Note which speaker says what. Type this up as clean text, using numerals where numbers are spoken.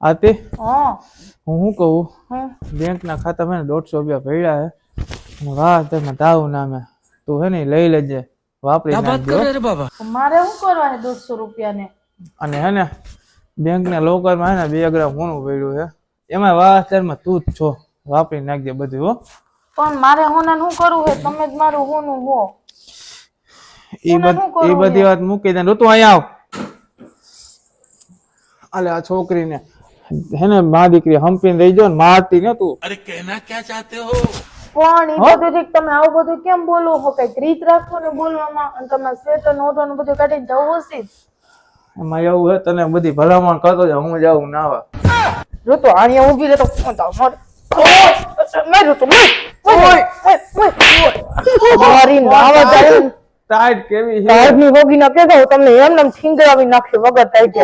Speaker 1: આતે
Speaker 2: હા
Speaker 1: હું કહું
Speaker 2: હા
Speaker 1: બેંકના ખાતામાં 150 રૂપિયા પડ્યા હે વાહ તમે તાવું નામે તું હે ને લઈ લેજે વાપરી નાખજો
Speaker 2: મારે શું કરવા છે 200 રૂપિયા ને
Speaker 1: અને હે ને બેંકના લોકરમાં હે ને 2 ગ્રામ સોનું પડ્યું છે એમાં વાસ્તરમાં તું જ છો વાપરી નાખજે બધું હો
Speaker 2: પણ મારે હોના શું કરવું છે તમે જ મારું હોનું હો
Speaker 1: એ બધી વાત મૂકી દે તું અહીંયા આવ અલે આ છોકરીને હે ને મા દીકરી હંપીને રહી જો ને મારતી ને તું
Speaker 3: अरे कहना क्या चाहते हो
Speaker 2: પણ ઈ બધું ઠીક તમે આવું બધું કેમ બોલો છો કઈક રીત રાખો ને બોલવામાં અને તમે સ્વેટર નોટો ને બધું કાઢીને જવું છે
Speaker 1: એમાં એવું હે તને બધી ભલામણ કરતો જા હું જાઉં નાવા
Speaker 2: જો તો આણિયા ઊભી રહે તો મારું તો મારી નાવા જાય
Speaker 1: ટાઈટ કેવી છે
Speaker 2: તાજની હોગી ના કે તમને એમ નામ છીંગરાવી નાખશે વગર ટાઈટ